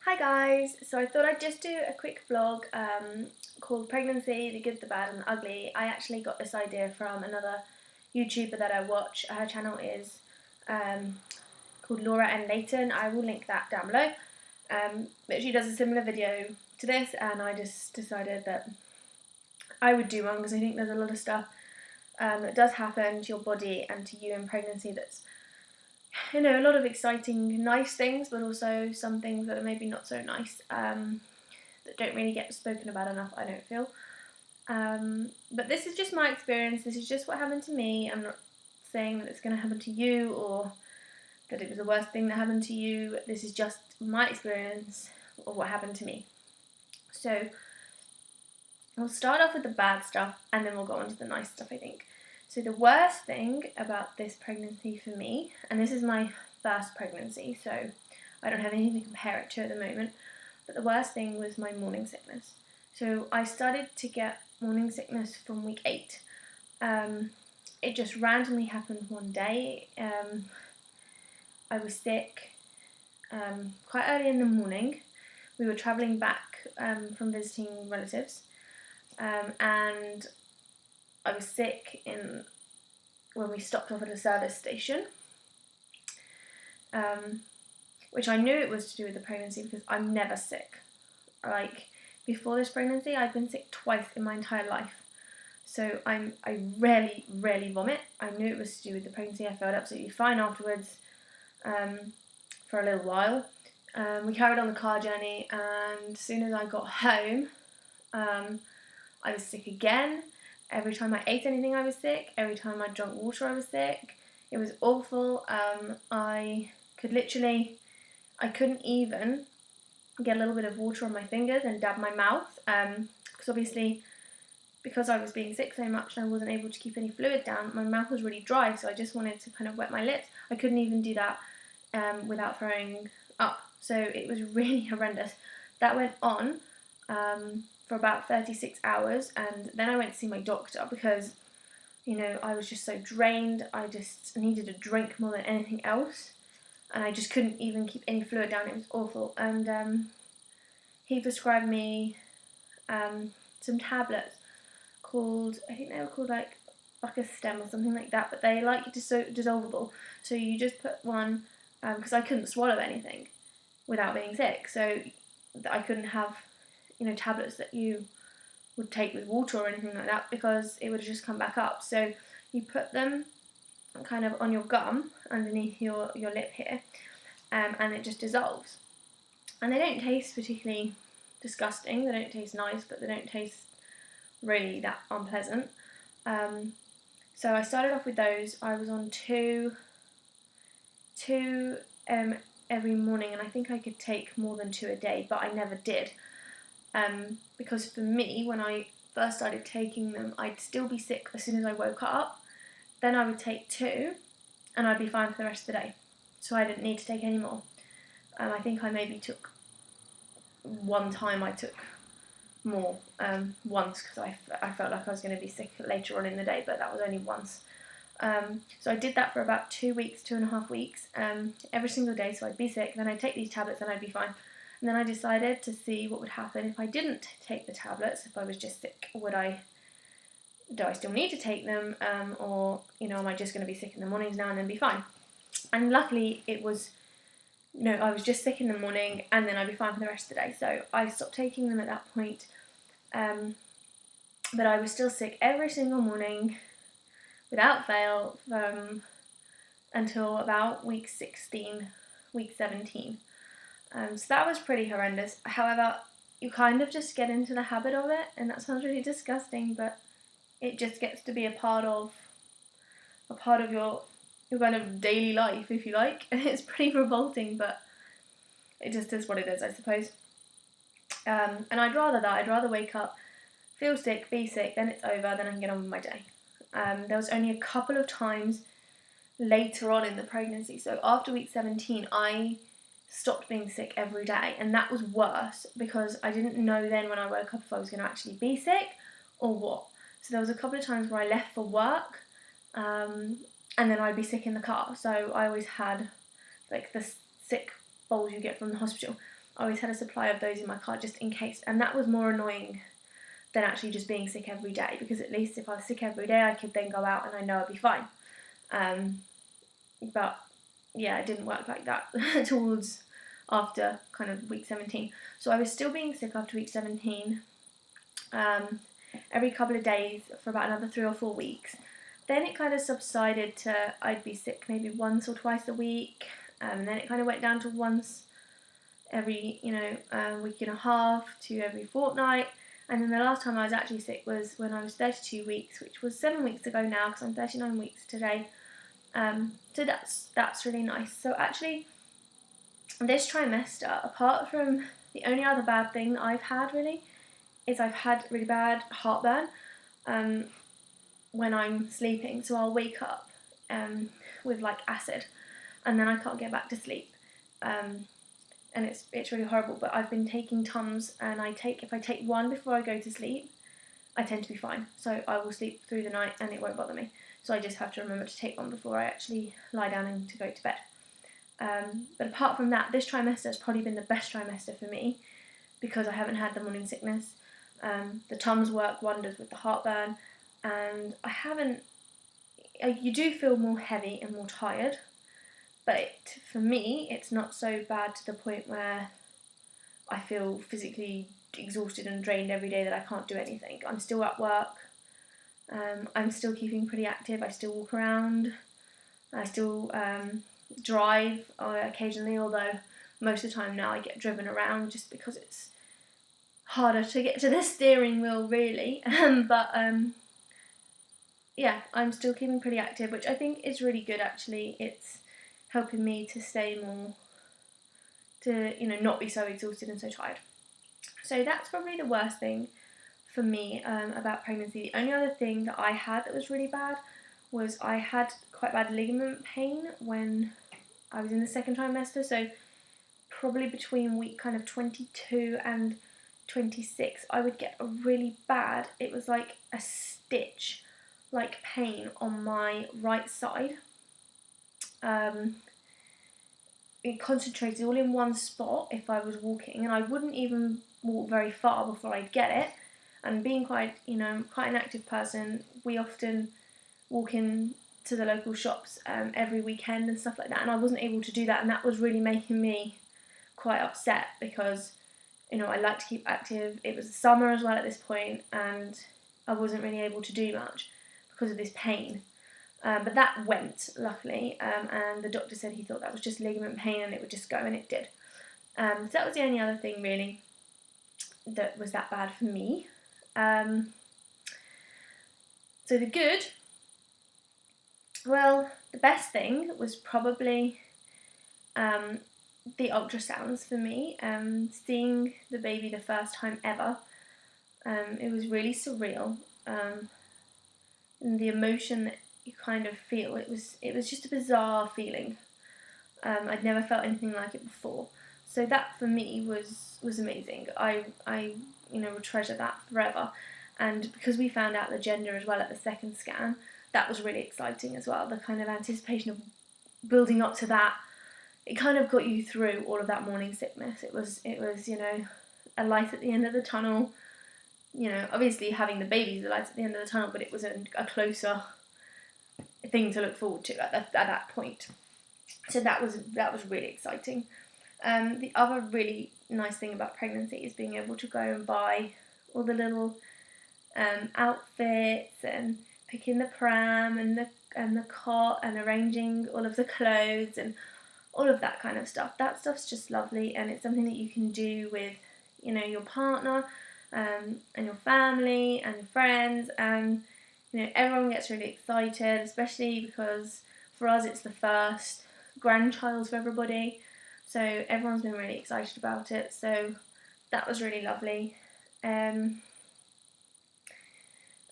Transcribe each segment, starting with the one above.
Hi guys, so I thought I'd just do a quick vlog called Pregnancy, the Good, the Bad and the Ugly. I actually got this idea from another YouTuber that I watch. Her channel is called Loraandlayton. I will link that down below. But she does a similar video to this, and I just decided that I would do one because I think there's a lot of stuff that does happen to your body and to you in pregnancy that's a lot of exciting, nice things, but also some things that are maybe not so nice, that don't really get spoken about enough, I don't feel. But this is just my experience, this is just what happened to me. I'm not saying that it's going to happen to you or that it was the worst thing that happened to you. This is just my experience of what happened to me. So we'll start off with the bad stuff and then we'll go on to the nice stuff, I think. So the worst thing about this pregnancy for me, and this is my first pregnancy, so I don't have anything to compare it to at the moment, but the worst thing was my morning sickness. So I started to get morning sickness from week 8. It just randomly happened one day. I was sick quite early in the morning. We were travelling back from visiting relatives, and I was sick when we stopped off at a service station, which I knew it was to do with the pregnancy because I'm never sick. Like, before this pregnancy, I've been sick twice in my entire life. So I rarely vomit. I knew it was to do with the pregnancy. I felt absolutely fine afterwards for a little while. We carried on the car journey, and as soon as I got home, I was sick again. Every time I ate anything I was sick, every time I drank water I was sick. It was awful. I couldn't even get a little bit of water on my fingers and dab my mouth, because obviously, because I was being sick so much and I wasn't able to keep any fluid down, my mouth was really dry, so I just wanted to kind of wet my lips. I couldn't even do that without throwing up, so it was really horrendous. That went on for about 36 hours, and then I went to see my doctor because, I was just so drained. I just needed a drink more than anything else, and I just couldn't even keep any fluid down. It was awful, and he prescribed me some tablets called, I think they were called like Stem or something like that, but they like dissolvable, so you just put one, because I couldn't swallow anything without being sick, so I couldn't have tablets that you would take with water or anything like that, because it would just come back up. So you put them kind of on your gum underneath your lip here, and it just dissolves. And they don't taste particularly disgusting, they don't taste nice, but they don't taste really that unpleasant. So I started off with those. I was on two every morning, and I think I could take more than 2 a day, but I never did. Because for me, when I first started taking them, I'd still be sick as soon as I woke up. Then I would take 2, and I'd be fine for the rest of the day. So I didn't need to take any more. I think I maybe took one time. I took more once because I felt like I was going to be sick later on in the day, but that was only once. So I did that for about 2 weeks, 2.5 weeks, every single day. So I'd be sick, then I'd take these tablets and I'd be fine. And then I decided to see what would happen if I didn't take the tablets. If I was just sick, do I still need to take them, or am I just going to be sick in the mornings now and then be fine? And luckily it was, I was just sick in the morning and then I'd be fine for the rest of the day. So I stopped taking them at that point, but I was still sick every single morning without fail until about week 16, week 17. So that was pretty horrendous. However, you kind of just get into the habit of it, and that sounds really disgusting, but it just gets to be a part of your kind of daily life, if you like. And it's pretty revolting, but it just is what it is, I suppose. And I'd rather that. I'd rather wake up, feel sick, be sick, then it's over, then I can get on with my day. There was only a couple of times later on in the pregnancy, so after week 17, I stopped being sick every day, and that was worse because I didn't know then when I woke up if I was going to actually be sick or what. So there was a couple of times where I left for work, and then I'd be sick in the car. So I always had like the sick bowls you get from the hospital. I always had a supply of those in my car just in case, and that was more annoying than actually just being sick every day, because at least if I was sick every day I could then go out and I know I'd be fine. But yeah, it didn't work like that towards after kind of week 17. So I was still being sick after week 17, every couple of days for about another 3 or 4 weeks. Then it kind of subsided to I'd be sick maybe once or twice a week, and then it kind of went down to once every week and a half to every fortnight. And then the last time I was actually sick was when I was 32 weeks, which was 7 weeks ago now, because I'm 39 weeks today. So that's really nice. So actually, this trimester, apart from the only other bad thing I've had really, is I've had really bad heartburn when I'm sleeping. So I'll wake up with like acid, and then I can't get back to sleep. And it's really horrible. But I've been taking Tums, and if I take one before I go to sleep, I tend to be fine. So I will sleep through the night and it won't bother me. So I just have to remember to take one before I actually lie down and to go to bed. But apart from that, this trimester has probably been the best trimester for me, because I haven't had the morning sickness. The Tums work wonders with the heartburn, and you do feel more heavy and more tired, but for me it's not so bad to the point where I feel physically exhausted and drained every day that I can't do anything. I'm still at work. I'm still keeping pretty active. I still walk around. I still drive occasionally, although most of the time now I get driven around just because it's harder to get to the steering wheel really. Yeah, I'm still keeping pretty active, which I think is really good actually. It's helping me to stay more, to not be so exhausted and so tired. So that's probably the worst thing for me about pregnancy. The only other thing that I had that was really bad was I had quite bad ligament pain when I was in the second trimester. So probably between week kind of 22 and 26, I would get a really bad, it was like a stitch like pain on my right side. It concentrated all in one spot if I was walking, and I wouldn't even walk very far before I'd get it. And being quite an active person, we often walk in to the local shops every weekend and stuff like that, and I wasn't able to do that, and that was really making me quite upset, because I like to keep active. It was the summer as well at this point, and I wasn't really able to do much because of this pain. But that went, luckily, and the doctor said he thought that was just ligament pain and it would just go, and it did. So that was the only other thing really that was that bad for me. So the good, well, the best thing was probably the ultrasounds for me. Seeing the baby the first time ever, it was really surreal. And the emotion that you kind of feel, it was just a bizarre feeling. I'd never felt anything like it before. So that for me was amazing. I would treasure that forever. And because we found out the gender as well at the second scan, that was really exciting as well. The kind of anticipation of building up to that, it kind of got you through all of that morning sickness. It was a light at the end of the tunnel. Obviously having the baby's the light at the end of the tunnel, but it was a closer thing to look forward to at that point. So that was really exciting. The other really nice thing about pregnancy is being able to go and buy all the little outfits, and picking the pram and the cot, and arranging all of the clothes and all of that kind of stuff. That stuff's just lovely, and it's something that you can do with your partner and your family and friends, and everyone gets really excited, especially because for us it's the first grandchild for everybody, so everyone's been really excited about it. So that was really lovely.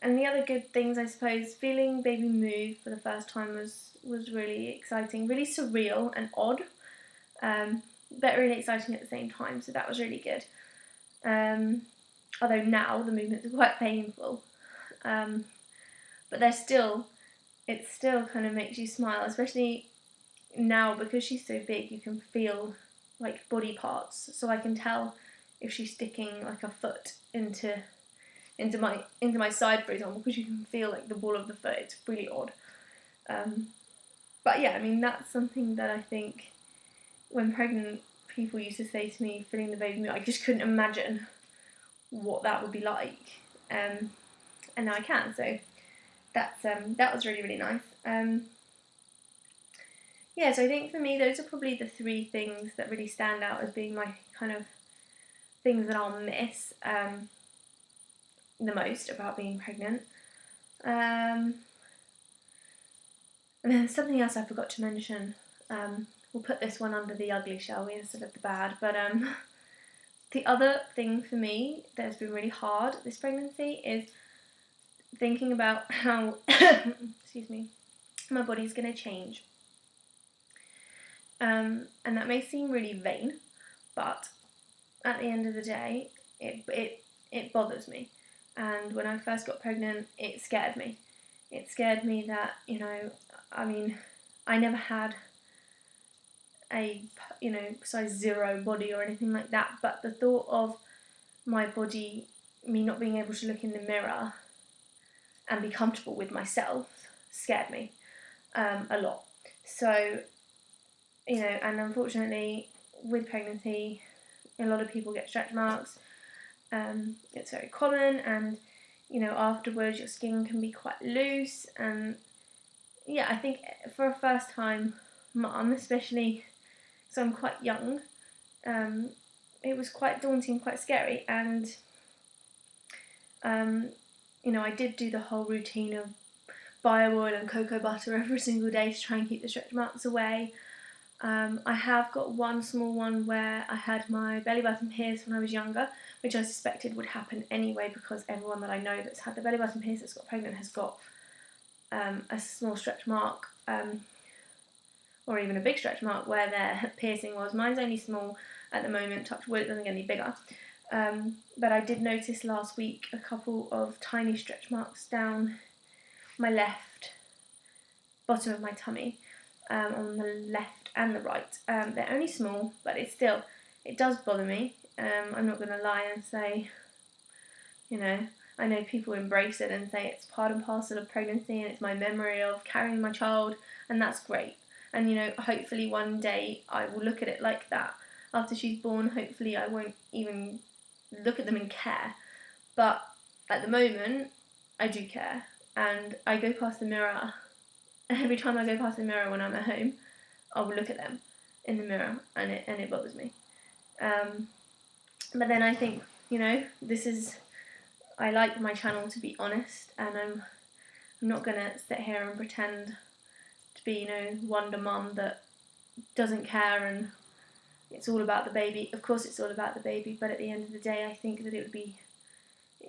And the other good things, I suppose, feeling baby move for the first time was really exciting, really surreal and odd, but really exciting at the same time. So that was really good. Although now the movements are quite painful, but it still kind of makes you smile, especially now because she's so big. You can feel like body parts, so I can tell if she's sticking like a foot into my side, for example, because you can feel like the ball of the foot. It's really odd. But yeah, I mean, that's something that I think when pregnant, people used to say to me, feeling the baby milk, I just couldn't imagine what that would be like. And now I can. So that was really, really nice. Yeah, so I think for me, those are probably the 3 things that really stand out as being my kind of things that I'll miss the most about being pregnant. And then something else I forgot to mention. We'll put this one under the ugly, shall we, instead of the bad. But the other thing for me that has been really hard this pregnancy is thinking about how, excuse me, my body's going to change. And that may seem really vain, but at the end of the day, it bothers me. And when I first got pregnant, it scared me. It scared me that, you know, I mean, I never had a, you know, size 0 body or anything like that, but the thought of my body, me not being able to look in the mirror and be comfortable with myself, scared me a lot. So, you know, and unfortunately with pregnancy, a lot of people get stretch marks. It's very common, and you know, afterwards your skin can be quite loose. And yeah, I think for a first time mum, especially, so I'm quite young, it was quite daunting, quite scary. And you know, I did do the whole routine of bio oil and cocoa butter every single day to try and keep the stretch marks away. I have got one small one where I had my belly button pierced when I was younger, which I suspected would happen anyway because everyone that I know that's had the belly button pierced that's got pregnant has got a small stretch mark, or even a big stretch mark where their piercing was. Mine's only small at the moment, touch wood, it doesn't get any bigger. But I did notice last week a couple of tiny stretch marks down my left bottom of my tummy, on the left and the right. They're only small, but it does bother me. I'm not going to lie and say, you know, I know people embrace it and say it's part and parcel of pregnancy and it's my memory of carrying my child, and that's great. And you know, hopefully one day I will look at it like that. After she's born, hopefully I won't even look at them and care. But at the moment, I do care, and I go past the mirror. Every time I go past the mirror when I'm at home, I will look at them in the mirror, and it bothers me. But then I think, you know, I like my channel to be honest, and I'm not gonna sit here and pretend to be, you know, Wonder Mum that doesn't care and it's all about the baby. Of course it's all about the baby, but at the end of the day, I think that it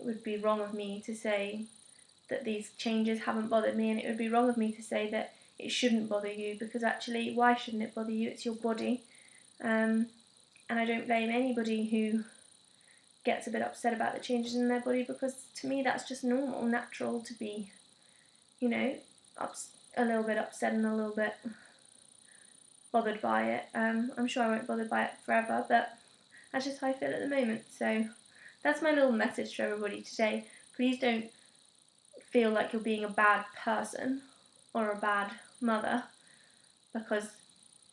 would be wrong of me to say that these changes haven't bothered me, and it would be wrong of me to say that it shouldn't bother you, because actually, why shouldn't it bother you? It's your body. And I don't blame anybody who gets a bit upset about the changes in their body, because to me that's just normal, natural to be, you know, a little bit upset and a little bit bothered by it. I'm sure I won't bother by it forever, but that's just how I feel at the moment. So that's my little message to everybody today. Please don't feel like you're being a bad person or a bad mother because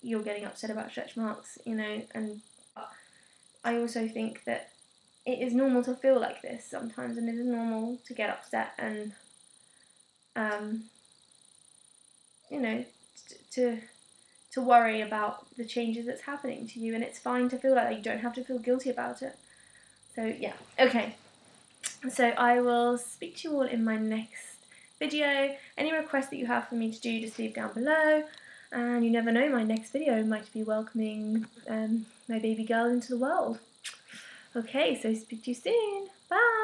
you're getting upset about stretch marks, you know. And I also think that it is normal to feel like this sometimes, and it is normal to get upset and you know, to worry about the changes that's happening to you, and it's fine to feel like that. You don't have to feel guilty about it. So yeah, okay. So I will speak to you all in my next video. Any requests that you have for me to do, just leave down below. And you never know, my next video might be welcoming my baby girl into the world. Okay, so speak to you soon. Bye!